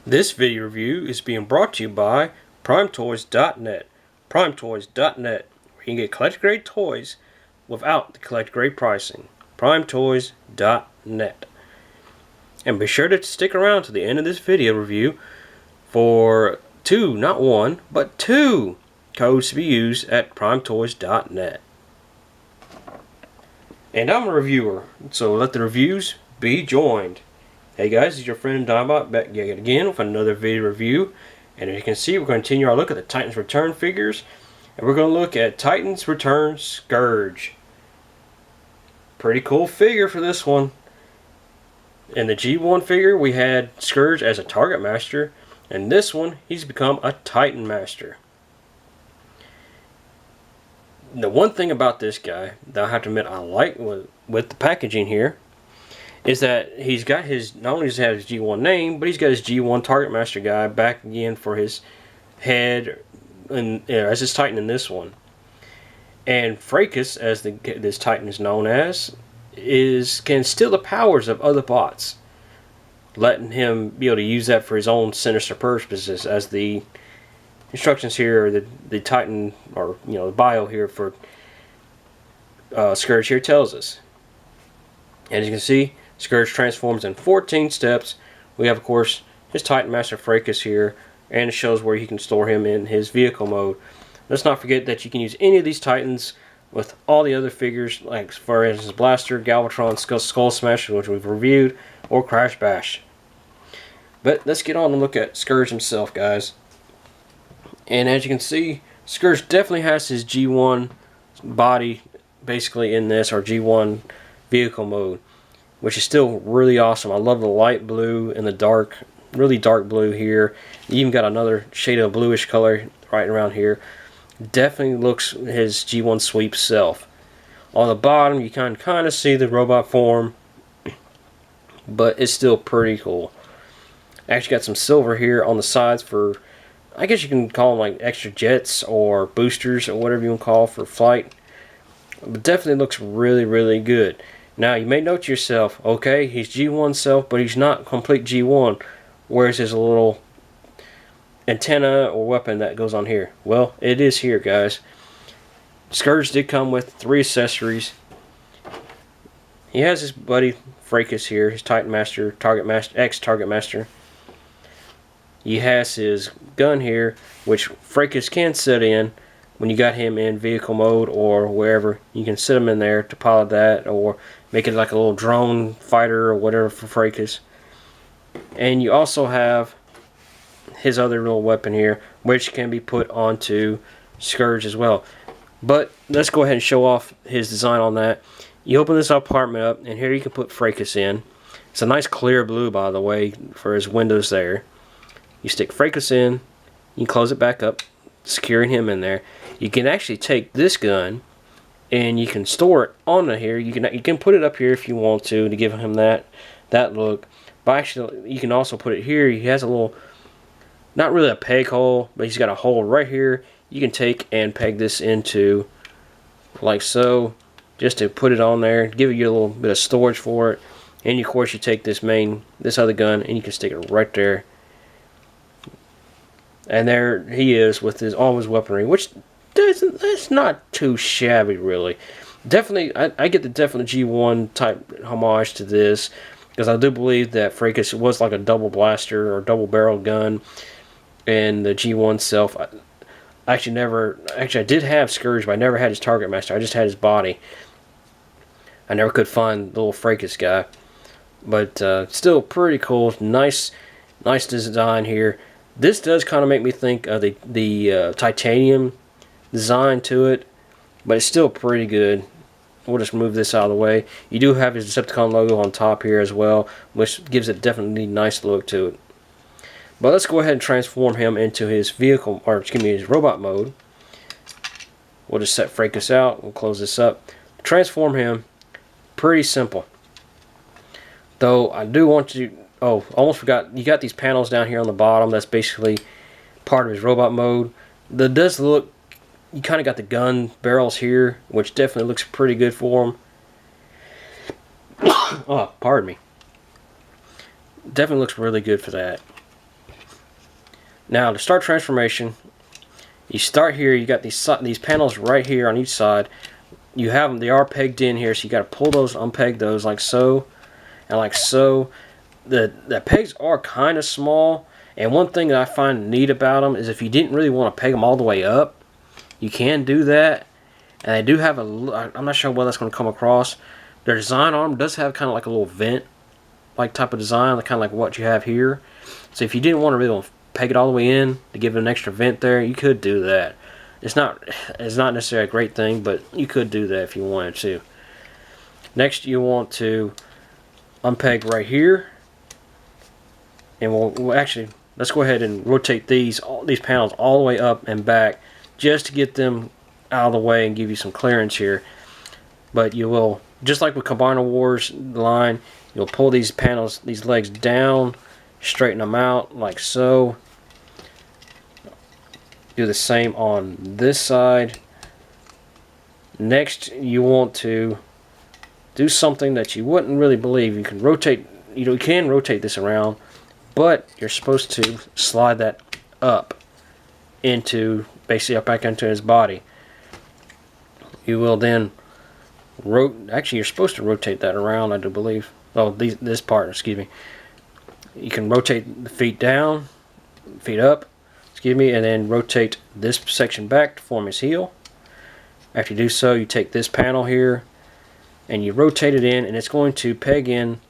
This video review is being brought to you by PrimeToys.net. PrimeToys.net, where you can get collector grade toys without the collector grade pricing. PrimeToys.net. And be sure to stick around to the end of this video review for two, not one, but two codes to be used at PrimeToys.net. And I'm a reviewer, so let the reviews be joined. Hey guys, this is your friend Dinebot back yet again with another video review. And as you can see, we're going to continue our look at the Titans Return figures. And we're going to look at Titans Return Scourge. Pretty cool figure for this one. In the G1 figure, we had Scourge as a Target Master. And this one, he's become a Titan Master. The one thing about this guy that I have to admit I like with the packaging here is that he's got his, not only does he have his G1 name, but he's got his G1 Target Master guy back again for his head and as his Titan in this one. And Fracas, as this Titan is known as, can steal the powers of other bots, letting him be able to use that for his own sinister purposes, as the instructions here, the Titan, or the bio here for Scourge here tells us. And as you can see, Scourge transforms in 14 steps. We have, of course, his Titan Master Fracas here, and it shows where you can store him in his vehicle mode. Let's not forget that you can use any of these Titans with all the other figures, like for instance Blaster, Galvatron, Skull Smash, which we've reviewed, or Crash Bash. But let's get on and look at Scourge himself, guys. And as you can see, Scourge definitely has his G1 body basically in this, or G1 vehicle mode, which is still really awesome. I love the light blue and the dark, really dark blue here. You even got another shade of bluish color right around here. Definitely looks his G1 sweep self. On the bottom, you can kind of see the robot form, but it's still pretty cool. Actually got some silver here on the sides for, I guess you can call them like extra jets or boosters or whatever you want to call for flight. But definitely looks really, really good. Now you may note to yourself, okay, he's G1 self, but he's not complete G1. Where's his little antenna or weapon that goes on here? Well, it is here, guys. Scourge did come with 3 accessories. He has his buddy Fracas here, his Titan Master, Target Master, ex-Target Master. He has his gun here, which Fracas can set in when you got him in vehicle mode or wherever. You can set him in there to pilot that, or make it like a little drone fighter or whatever for Fracas. And you also have his other little weapon here, which can be put onto Scourge as well. But let's go ahead and show off his design on that. You open this apartment up, and here you can put Fracas in. It's a nice clear blue, by the way, for his windows there. You stick Fracas in, you can close it back up, securing him in there. You can actually take this gun and you can store it on here. You can put it up here if you want to give him that look. But actually, you can also put it here. He has a little, not really a peg hole, but he's got a hole right here. You can take and peg this into, like so, just to put it on there, give you a little bit of storage for it. And of course, you take this other gun, and you can stick it right there. And there he is with all his weaponry, which that's not too shabby, really. Definitely, I get the definite G1 type homage to this, because I do believe that Fracas was like a double blaster or double barrel gun, and the G1 self. I did have Scourge, but I never had his Target Master. I just had his body. I never could find the little Fracas guy, but still pretty cool. Nice design here. This does kind of make me think of the titanium design to it, but it's still pretty good. We'll just move this out of the way. You do have his Decepticon logo on top here as well, which gives it definitely nice look to it. But let's go ahead and transform him into his vehicle, or excuse me, his robot mode. We'll just set Fracas out. We'll close this up. Transform him. Pretty simple. Though I do want you. Oh, almost forgot. You got these panels down here on the bottom. That's basically part of his robot mode. That does look. You kind of got the gun barrels here, which definitely looks pretty good for him. Oh, pardon me. Definitely looks really good for that. Now to start transformation, you start here. You got these panels right here on each side. You have them, they are pegged in here, so you got to pull those, unpeg those like so, and like so. The pegs are kind of small, and one thing that I find neat about them is if you didn't really want to peg them all the way up, you can do that. And they do have a, I'm not sure how well that's going to come across. Their design on them does have kind of like a little vent like type of design, kind of like what you have here. So if you didn't want to really peg it all the way in to give it an extra vent there, you could do that. It's not necessarily a great thing, but you could do that if you wanted to. Next, you want to unpeg right here, and we'll actually, let's go ahead and rotate these panels all the way up and back just to get them out of the way and give you some clearance here. But you will, just like with Combiner Wars line, you'll pull these panels, these legs down, straighten them out like so. Do the same on this side. Next, you want to do something that you wouldn't really believe. You can rotate, you can rotate this around, but you're supposed to slide that up into, basically up back into his body. You will then actually you're supposed to rotate that around, I do believe. Oh, this part, excuse me. You can rotate the feet down, feet up, excuse me, and then rotate this section back to form his heel. After you do so, you take this panel here and you rotate it in, and it's going to peg in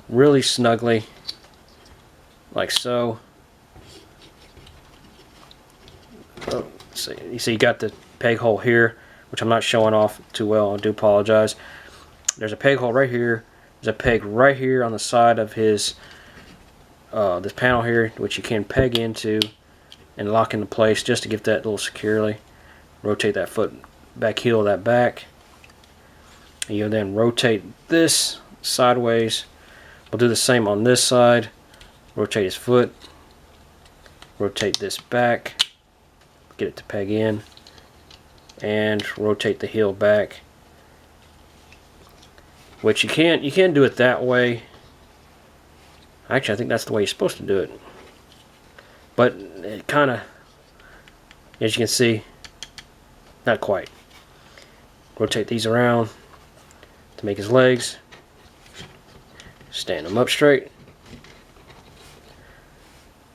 really snugly like so. Oh, you see you got the peg hole here, which I'm not showing off too well, I do apologize. There's a peg hole right here, there's a peg right here on the side of his this panel here, which you can peg into and lock into place just to get that a little securely. Rotate that foot back heel of that back, and you'll then rotate this sideways. We'll do the same on this side. Rotate his foot, rotate this back, get it to peg in, and rotate the heel back. Which you can do it that way. Actually, I think that's the way you're supposed to do it. But it kind of, as you can see, not quite. Rotate these around to make his legs. Stand them up straight.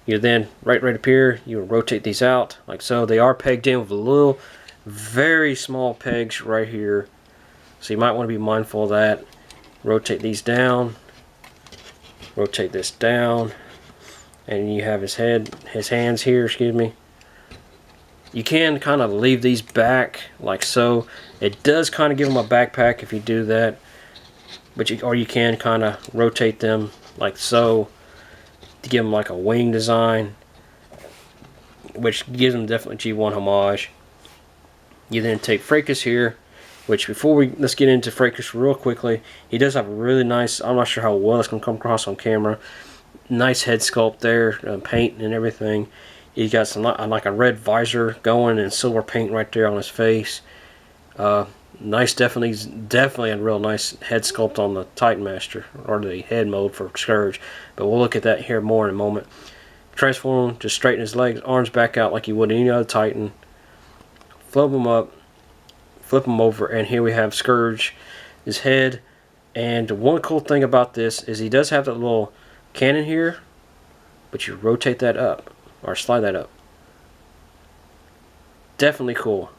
You then, right up here, you rotate these out like so. They are pegged in with a little, very small pegs right here. So you might want to be mindful of that. Rotate these down. Rotate this down. And you have his hands here, excuse me. You can kind of leave these back like so. It does kind of give them a backpack if you do that. But or you can kind of rotate them like so to give them like a wing design, which gives them definitely G1 homage. You then take Fracas here, which let's get into Fracas real quickly. He does have a really nice, I'm not sure how well it's going to come across on camera, nice head sculpt there, paint and everything. He's got some like a red visor going and silver paint right there on his face. Nice, definitely a real nice head sculpt on the Titan Master, or the head mode for Scourge. But we'll look at that here more in a moment. Transform him, just straighten his legs, arms back out like you would any other Titan. Flip him up, flip him over, and here we have Scourge, his head. And one cool thing about this is he does have that little cannon here, but you rotate that up, or slide that up. Definitely cool.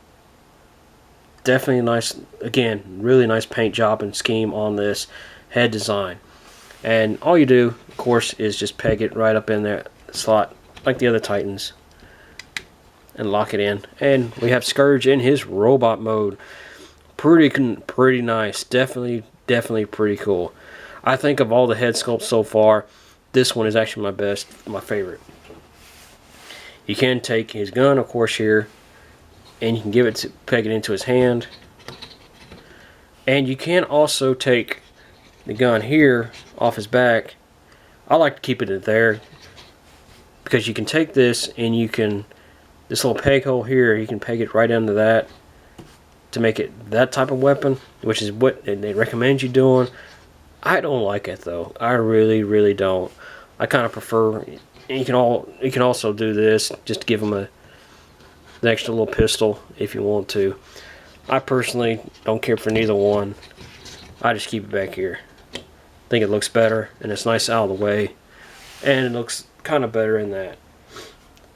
Definitely nice, again, really nice paint job and scheme on this head design. And all you do, of course, is just peg it right up in there, slot, like the other Titans, and lock it in. And we have Scourge in his robot mode. Pretty nice. Definitely pretty cool. I think of all the head sculpts so far, this one is actually my favorite. You can take his gun, of course, here, and you can peg it into his hand. And you can also take the gun here off his back. I like to keep it there because you can take this and this little peg hole here, you can peg it right into that to make it that type of weapon, which is what they recommend you doing. I don't like it though. I really don't. I kind of prefer. You can also do this just to give them the extra little pistol if you want to. I personally don't care for neither one. I just keep it back here. I think it looks better and it's nice out of the way, and it looks kind of better in that.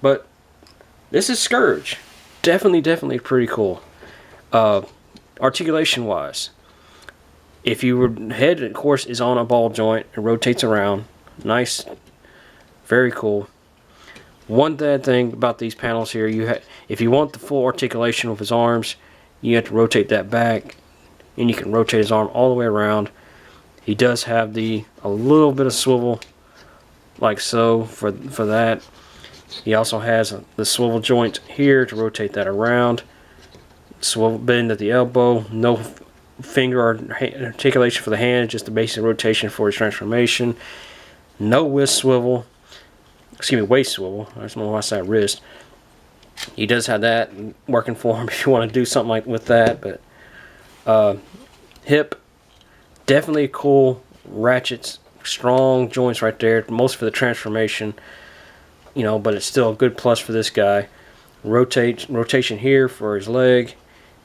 But this is Scourge. Definitely pretty cool. Articulation wise, if your head, of course, is on a ball joint, it rotates around. Nice, very cool. One bad thing about these panels here, if you want the full articulation of his arms, you have to rotate that back, and you can rotate his arm all the way around. He does have a little bit of swivel, like so, for that. He also has the swivel joint here to rotate that around. Swivel bend at the elbow. No finger or articulation for the hand, just the basic rotation for his transformation. No waist swivel. Excuse me, waist swivel. I just don't know why I said wrist. He does have that working for him if you want to do something like with that. But hip, definitely cool. Ratchets, strong joints right there. Most for the transformation. You know, but it's still a good plus for this guy. Rotation here for his leg.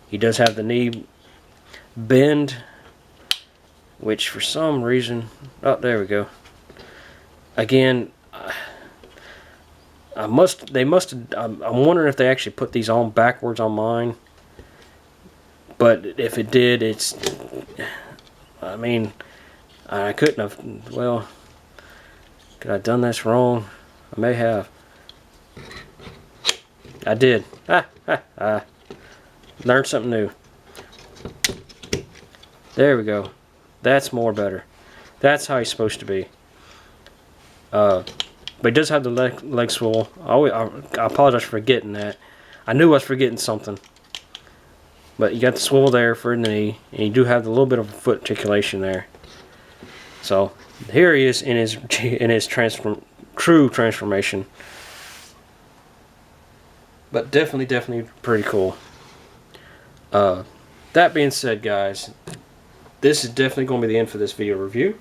He does have the knee bend, which for some reason, oh, there we go. Again, I'm wondering if they actually put these on backwards on mine. But if it did, I mean, I couldn't have, well, could I have done this wrong? I may have. I did. Learned something new. There we go. That's more better. That's how he's supposed to be. But he does have the leg swivel. I apologize for forgetting that. I knew I was forgetting something. But you got the swivel there for a knee, and you do have a little bit of a foot articulation there. So here he is in his true transformation. But definitely pretty cool. That being said, guys, this is definitely going to be the end for this video review.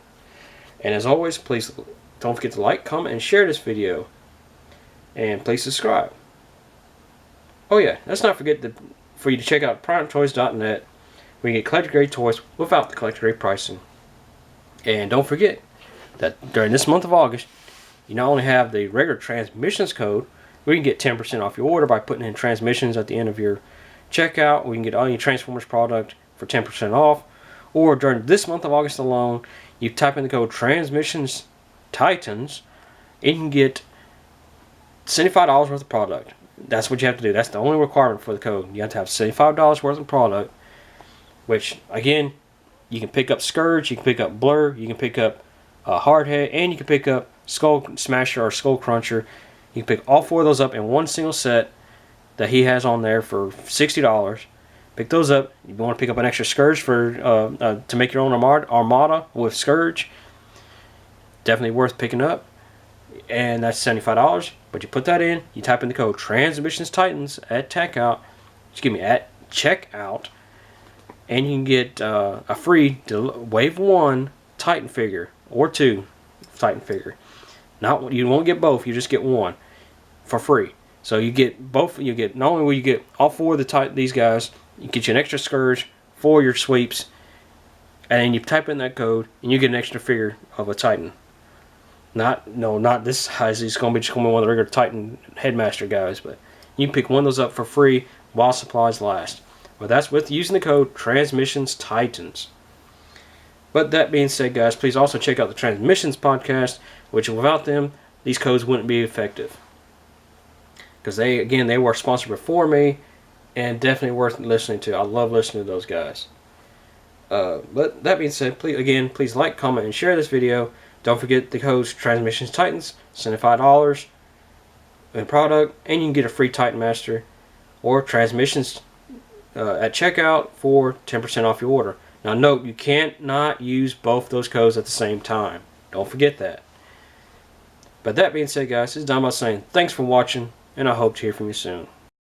And as always, please don't forget to like, comment, and share this video. And please subscribe. Oh yeah, let's not forget for you to check out PrimeToys.net, where you get collector grade toys without the collector grade pricing. And don't forget that during this month of August, you not only have the regular transmissions code, where you can get 10% off your order by putting in transmissions at the end of your checkout. We can get all your Transformers product for 10% off. Or during this month of August alone, you type in the code TRANSMISSIONSTITANS, and you can get $75 worth of product. That's what you have to do. That's the only requirement for the code. You have to have $75 worth of product, which, again, you can pick up Scourge, you can pick up Blur, you can pick up Hardhead, and you can pick up Skull Smasher or Skull Cruncher. You can pick all four of those up in one single set that he has on there for $60. Pick those up. If you want to pick up an extra Scourge to make your own armada with Scourge, definitely worth picking up. And that's $75. But you put that in, you type in the code TRANSMISSIONSTITANS at checkout, and you can get a free Wave 1 Titan figure, or 2 Titan figure. You won't get both, you just get one for free. So you get both. You get, not only will you get all four of these guys, you get you an extra Scourge for your sweeps, and you type in that code, and you get an extra figure of a Titan. Not this size. It's gonna be one of the regular Titan Headmaster guys, but you can pick one of those up for free while supplies last. But that's with using the code TRANSMISSIONSTITANS. But that being said, guys, please also check out the Transmissions podcast, which without them, these codes wouldn't be effective. Because they were sponsored before me, and definitely worth listening to. I love listening to those guys. But that being said, please like, comment, and share this video. Don't forget the codes TRANSMISSIONSTITANS, $75 in product, and you can get a free Titan Master or Transmissions at checkout for 10% off your order. Now note, you can't not use both those codes at the same time. Don't forget that. But that being said, guys, this is Don saying thanks for watching, and I hope to hear from you soon.